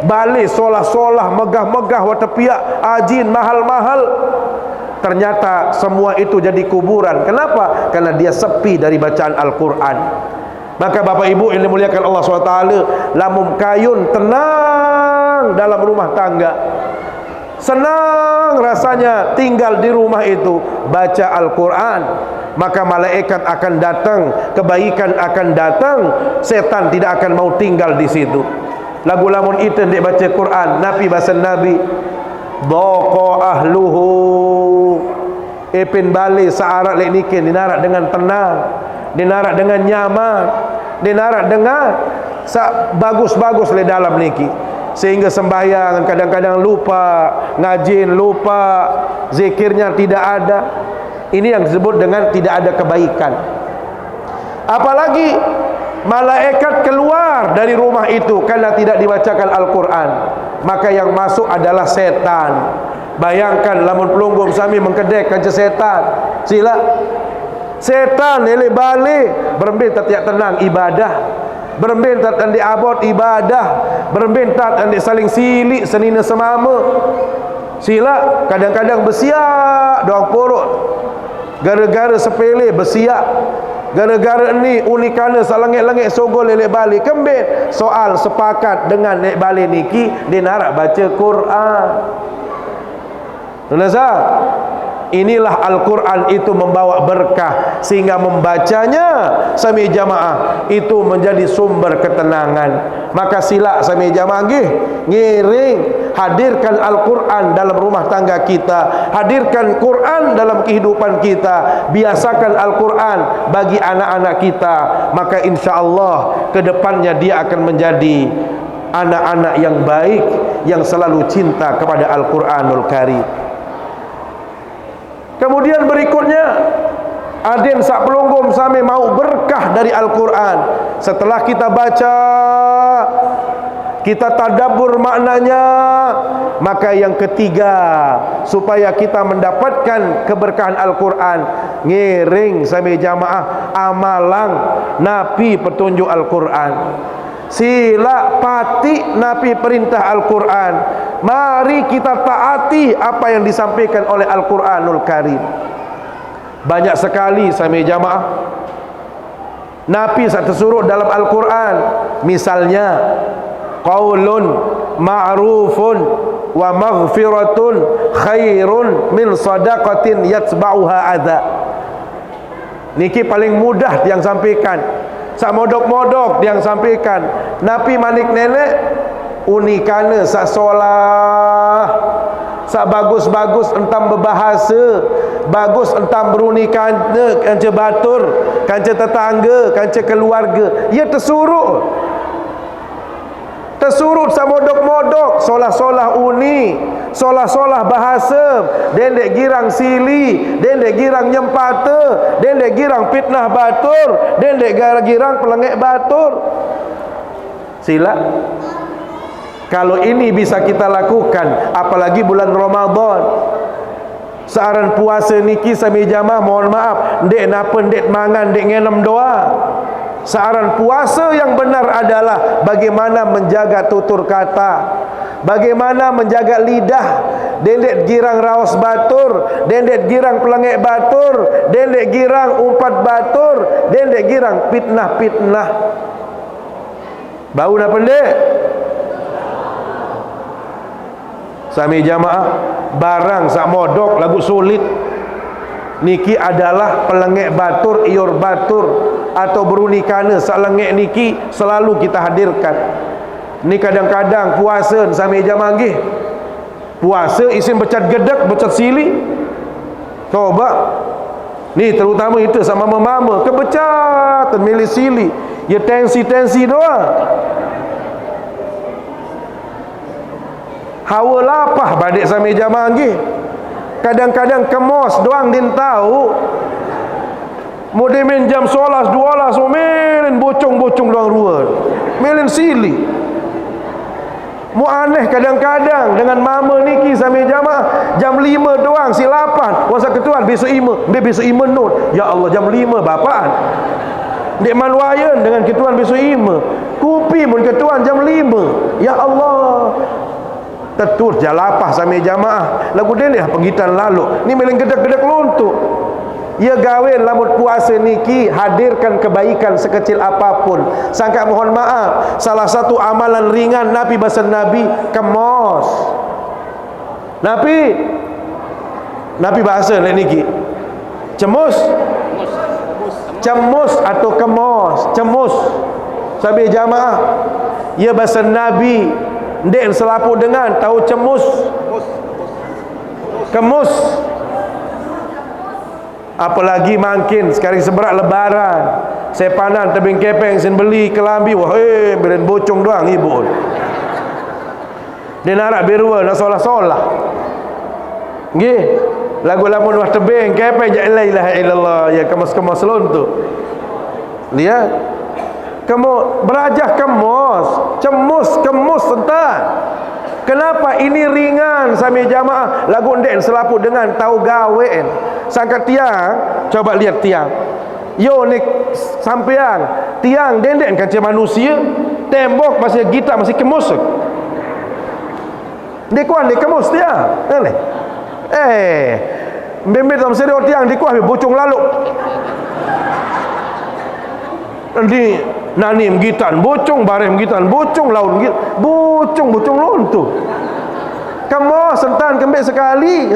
balik solah-solah, megah-megah, watepiak, ajin, mahal-mahal. Ternyata semua itu jadi kuburan. Kenapa? Karena dia sepi dari bacaan Al-Quran. Maka Bapak Ibu yang dimuliakan Allah SWT, lamun kayun tenang dalam rumah tangga, senang rasanya tinggal di rumah itu, baca Al-Quran, maka malaikat akan datang, kebaikan akan datang, setan tidak akan mau tinggal di situ. Lagu lamun itu dia baca Quran, Nabi bahasa Nabi, dhaqa ahluhu, ipin balik searak lek nikin, dinarak dengan tenang, dinarak dengan nyaman, dinarak dengan bagus-bagus le dalam niki. Sehingga sembahyang kadang-kadang lupa, ngajin lupa, zikirnya tidak ada. Ini yang disebut dengan tidak ada kebaikan. Apalagi malaikat keluar dari rumah itu karena tidak dibacakan Al-Quran, maka yang masuk adalah setan. Bayangkan lamun pelunggum sami mengkedek kanca setan, sila setan elek balik berbentat tiak tenang ibadah, berbentat dan diabot ibadah, berbentat dan saling silik senina semama. Sila kadang-kadang bersiak doang porot, gara-gara sepele bersiak, gara-gara ni unikana salangit-langit sogol elek balik kembit. Soal sepakat dengan nek balik niki dia nak baca Quran. Nasa, inilah Al-Quran itu membawa berkah, sehingga membacanya sami jamaah itu menjadi sumber ketenangan. Maka sila sami jamaah ngiring, hadirkan Al-Quran dalam rumah tangga kita, hadirkan Quran dalam kehidupan kita, biasakan Al-Quran bagi anak-anak kita. Maka insya Allah kedepannya dia akan menjadi anak-anak yang baik, yang selalu cinta kepada Al-Quranul Karim. Kemudian berikutnya, aden sak pelunggum sami mau berkah dari Al-Quran. Setelah kita baca, kita tadabbur maknanya, maka yang ketiga, supaya kita mendapatkan keberkahan Al-Quran, ngiring sami jamaah amalang napi petunjuk Al-Quran. Sila pati napi perintah Al-Quran. Mari kita taati apa yang disampaikan oleh Al-Quranul Karim. Banyak sekali sami jamaah napi saat tersuruh dalam Al-Quran. Misalnya qaulun ma'rufun wa maghfiratun khairun min sadaqatin yatba'uha adha. Niki paling mudah yang sampaikan, sak modok-modok yang sampaikan. Napi manik nenek unikana sak solah, sak bagus-bagus entam berbahasa, bagus entam berunikana kanca batur, kanca tetangga, kanca keluarga. Ia tersuruh sak modok-modok, solah-solah uni, solah-solah bahasa, dendek girang sili, dendek girang nyempata, dendek girang fitnah batur, dendek girang pelengek batur. Sila, kalau ini bisa kita lakukan, apalagi bulan Ramadan. Searan puasa niki sami jamaah, mohon maaf, ndek napa ndek mangan, ndek ngenem doa. Saran puasa yang benar adalah bagaimana menjaga tutur kata, bagaimana menjaga lidah. Dendek girang raos batur, dendek girang pelengek batur, dendek girang umpat batur, dendek girang fitnah-fitnah. Bau nak pendek? Sami jamaah, barang sak modok lagu sulit niki adalah pelengek batur, iur batur, atau berunikana salengek niki selalu kita hadirkan. Ni kadang-kadang puasa sami jamaah nggih. Puasa isim becat gedek, becat sili. Coba. Ni terutama itu sama mama kebecatan milih sili. Ya tensi-tensi doang. Hawa lapah badik sami jamaah nggih. Kadang-kadang kemos doang din tahu. Mudimin jam 11 12 melin bocong-bocong doang ruan. Melin sili. Mu aneh kadang-kadang dengan mama niki sami jamaah jam 5 doang silapan. Wasa ketuan besok 5, besok 5 nun. Ya Allah jam 5 bapaan. Dek manwayan dengan ketuan besok 5. Kupi pun ketuan jam 5. Ya Allah. Tetur jalapah sampai jamaah. Lagu dia ni penggitan lalu. Ni meleng gedek-gedek lontok. Ya gawe lamut puasa niki hadirkan kebaikan sekecil apapun. Sangka mohon maaf, salah satu amalan ringan Nabi bahasa Nabi kemos. Nabi bahasa niki cemus. Cemus atau kemos. Cemus. Sampai jamaah. Ya bahasa Nabi ndek selapu dengan tahu cemus. Kemus. Apalagi makin sekarang seberak lebaran. Saya panan tebing kepeng sen beli kelambi. Wah, beren bocong doang ibu. Dia nak berua nak solah-solah. Nggih. Lagu-lagu wah tebing kepeng ja la ilaha illallah ya kemas-kemas lontu. Lihat. Kamu berajah kemus, kemus entar. Kenapa ini ringan sampai jamaah lagu ndek selaput dengan tahu gawe. Sangka tiang, coba lihat tiang. Yo ni sampean, tiang dendek kan manusia, tembok masih gitar masih kemus. Dekuan dek kemus tiang. Mbembe dalam serius tiang dikuah bocong lalu. Nanti nanim gitan bocong barem gitan bocong laun git bocong laun tu. Kamu sentan kembek sekali.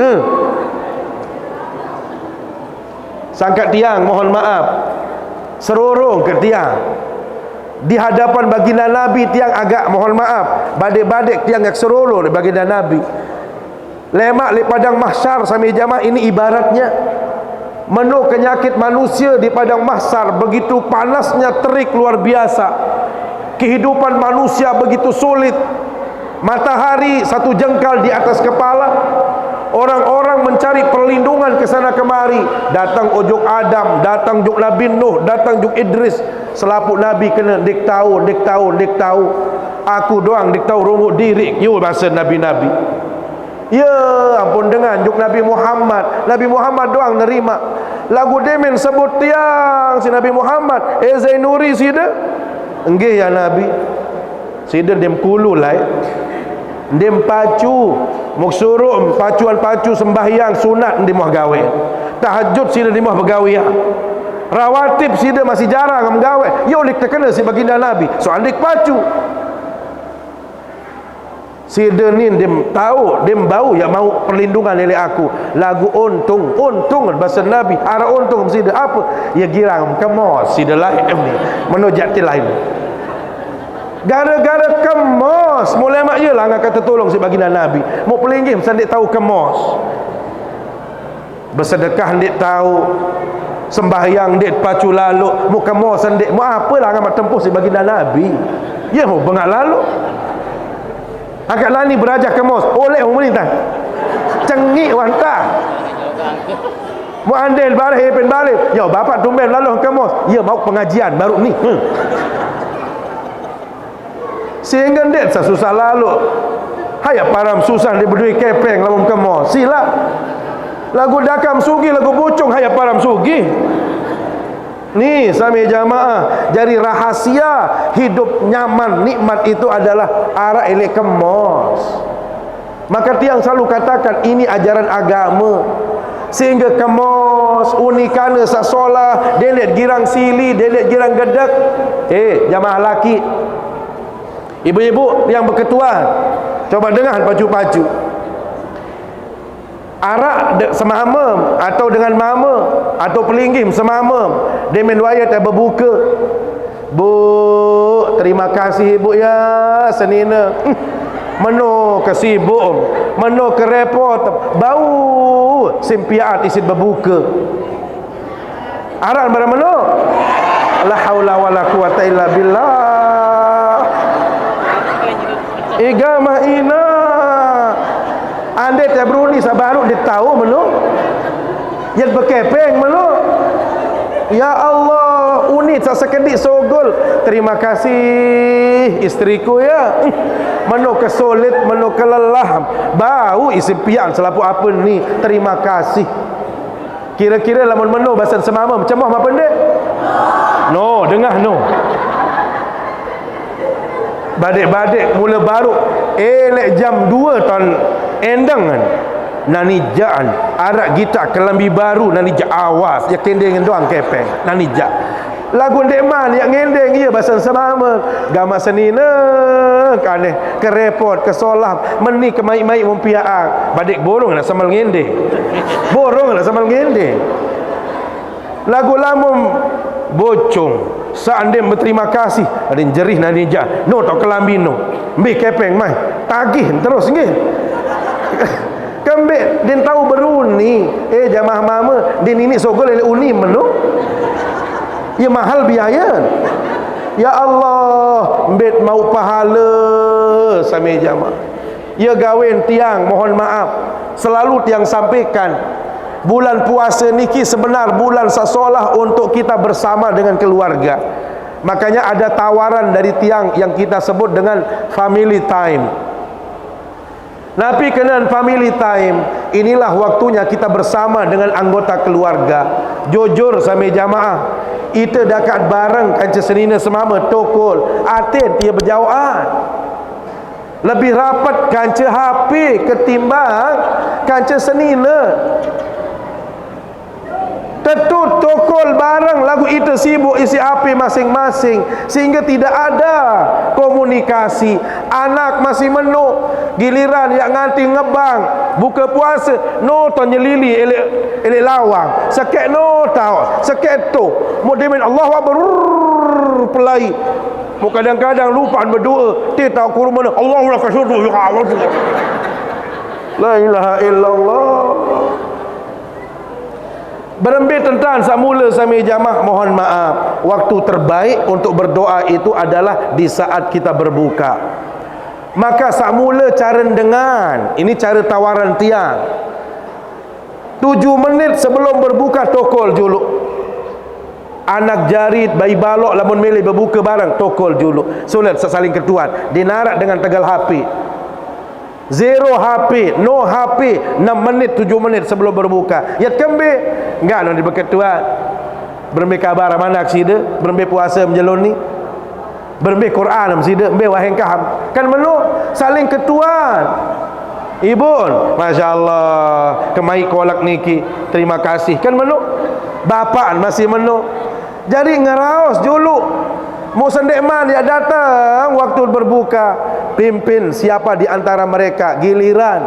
Sangkat tiang mohon maaf. Serorong ke tiang. Di hadapan baginda Nabi tiang agak mohon maaf. Badek-badek tiang yang serorong di baginda Nabi. Lemak di padang mahsyar sampai jamaah ini ibaratnya menu penyakit manusia di padang mahsyar. Begitu panasnya terik luar biasa. Kehidupan manusia begitu sulit. Matahari satu jengkal di atas kepala. Orang-orang mencari perlindungan ke sana kemari. Datang ujuk Adam, datang juk Nabi Nuh, datang juk Idris. Selaput Nabi kena dik tahu. Aku doang dik tahu rumput diri. Yo bahasa Nabi-Nabi. Ya ampun dengan juk Nabi Muhammad. Nabi Muhammad doang nerima. Lagu demen sebut tiang si Nabi Muhammad. Zainuri sida. Enggih ya Nabi. Sida dem kulu lai. Dem pacu. Muksuruh pacuan-pacu sembahyang sunat di moh gawe. Tahajud sida di moh begawe ya. Rawatib sida masih jarang menggawe. Yo lik terkena si baginda Nabi. Soal dik pacu. Sida ni dem tahu, dem bau ya mau perlindungan oleh aku. Lagu untung bahasa Nabi. Ara untung sida apa? Ya girang kemos sida lain ni. Menojak ti lain. Gara-gara kemos, mulai mak jelah ngak kata tolong si baginda Nabi. Mau pelinggih sendik tahu kemos. Bersedekah ndik tahu. Sembahyang ndik pacu lalu, mu kemos sendik. Mu apalah ngak tempuh si baginda Nabi. Ya mau bengak lalu. Agak lani berajah kemos oleh pemerintah. Cengik wantah. Mu andel bareh pen balik. Ya bapak tumben lalu kemos. Ya mau pengajian baru ni. Sehingga ndet susah lalu. Hayap param susah dia berdui kepeng lamun kemos. Sila. Lagu dakam sugi lagu bocong hayap param sugi. Ni sami jamaah, jadi rahasia hidup nyaman nikmat itu adalah arah elek kemos. Maka tiang selalu katakan ini ajaran agama. Sehingga kemos unikana sasolah, dia lihat girang sili, dia lihat girang gedek. Jamaah laki, ibu-ibu yang berketuan, coba dengar pacu-pacu. Arak semamam atau dengan mama atau pelinggim semamam dia menwaya tak berbuka. Bu, terima kasih ibu ya senina. Meno kesibuk, meno kerepot, bau simpiat isit berbuka. Arak bara meno? La haula wala quwata illa billah. Igama ina anda tak beruni sabaru dia tahu melu yang berkepeng melu. Ya Allah unit sekedik sogol. Terima kasih istriku ya. Menu kesulit, menu kelelah, bau isi pian selapu apa ni. Terima kasih. Kira-kira lamun meno bahasa semama macam apa pendek? No, dengar no. Badik-badik mula baru elek jam 2 tahun endang kan. Nani jaan arak gitar kelambi baru nani ja awas ya kendeng doang kepeng nani ja. Lagu dekman yang ngendeng ia bahasa semama gama senina kaneh ke repot ke solah meni ke mai-mai mempiaan badik borong nak samal ngendeng. Borong nak samal ngendeng. Lagu lamum bocong seandainya berterima kasih ada jerih nanija no tak kelambi no ambil kepeng mai tagih terus nggih kembek din tahu beruni jamaah mama din ini sogol ele uni menu ya mahal biaya ya Allah mbet mau pahala sami jamaah ya gawen tiang mohon maaf selalu tiang sampaikan bulan puasa niki sebenar bulan sasolah untuk kita bersama dengan keluarga. Makanya ada tawaran dari tiang yang kita sebut dengan family time. Nabi kenan family time, inilah waktunya kita bersama dengan anggota keluarga. Jujur sami jamaah, kita dekat bareng kanca senina semama tokol, aten dia berjauhan. Lebih rapat kanca HP ketimbang kanca senina. Tetut tokol barang lagu itu sibuk isi HP masing-masing sehingga tidak ada komunikasi. Anak masih menuk giliran yang nganti ngebang buka puasa no to nyelili elek lawang sekek no tau sekek tu mau demen Allahu akbar pelai mau kadang-kadang lupa berdoa ti tahu kurban Allahu akbar la ilaha illallah. Berembit tentang samula sami jamaah mohon maaf waktu terbaik untuk berdoa itu adalah di saat kita berbuka. Maka samula cara dengan ini cara tawaran tiang 7 menit sebelum berbuka tokol juluk anak jarit bayi balok lamun milih berbuka barang tokol juluk sulit saling ketuan dinarak dengan tegal HP. Zero HP, no HP 6 menit 7 menit sebelum berbuka. Ya kembe enggak no diberketuan. Berembe kabar mana aksida, berembe puasa menjeloni. Berembe Quran msida, embe waheng kaham. Kan menu saling ketuan. Ibun, masya-Allah, kemai kolak niki. Terima kasih. Kan menu bapaan masih menu. Jadi ngeraos juluk. Mau sendekman dia datang waktu berbuka pimpin siapa di antara mereka giliran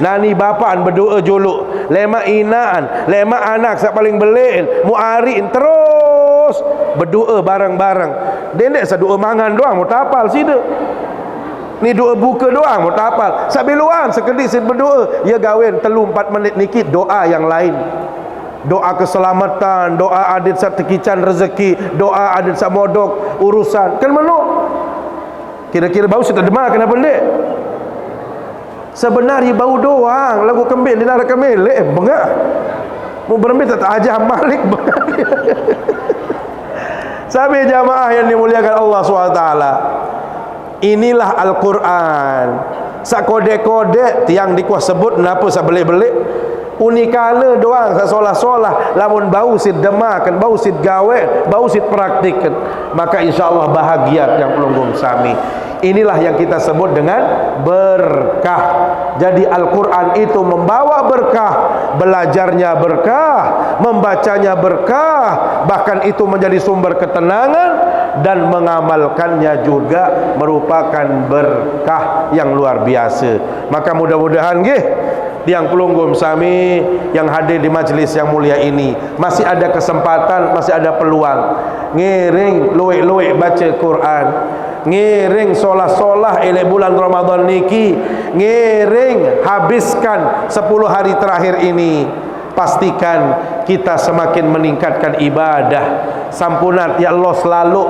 nani bapaan berdoa juluk lema inaan lema anak sak paling belen muarin terus berdoa bareng-bareng dendek sadoa mangan doang mau tapal sida ni doa buka doang mau tapal sabiluan sekedik sid berdoa ya gawen 3-4 menit niki doa yang lain. Doa keselamatan, doa adit sak tekican rezeki, doa adit sak modok urusan. Kan menu kira-kira bau sudah demam kenapa ndek? Sebenarnya bau doang, lagu kembel di narak kembel bengak. Mau berembit tak aja malik bengak. Sahabat jamaah yang dimuliakan Allah SWT, inilah Al-Quran. Sak kode-kode tiang dikuas sebut napa sak belik-belik unikala doang sak solah-solah lamun bau sid demakan bau sid gawe bau sid praktikkan maka insyaallah bahagia yang pelunggung sami. Inilah yang kita sebut dengan berkah. Jadi Al-Quran itu membawa berkah, belajarnya berkah, membacanya berkah, bahkan itu menjadi sumber ketenangan dan mengamalkannya juga merupakan berkah yang luar biasa. Maka mudah-mudahan nggih tiang pelunggum sami yang hadir di majlis yang mulia ini masih ada kesempatan, masih ada peluang ngiring luwek-luwek baca Quran, ngiring solah-solah elek bulan Ramadan niki, ngiring habiskan 10 hari terakhir ini. Pastikan kita semakin meningkatkan ibadah. Sampunat ya Allah selalu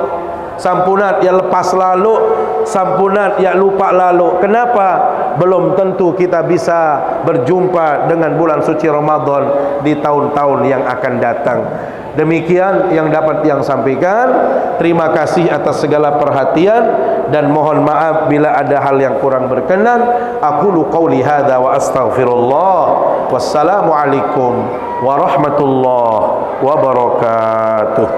sampunat ya lepas lalu, sampunat ya lupa lalu. Kenapa? Belum tentu kita bisa berjumpa dengan bulan suci Ramadan di tahun-tahun yang akan datang. Demikian yang dapat yang sampaikan. Terima kasih atas segala perhatian dan mohon maaf bila ada hal yang kurang berkenan. Aqulu qauli hadza wa astaghfirullah. Wassalamualaikum warahmatullahi wabarakatuh.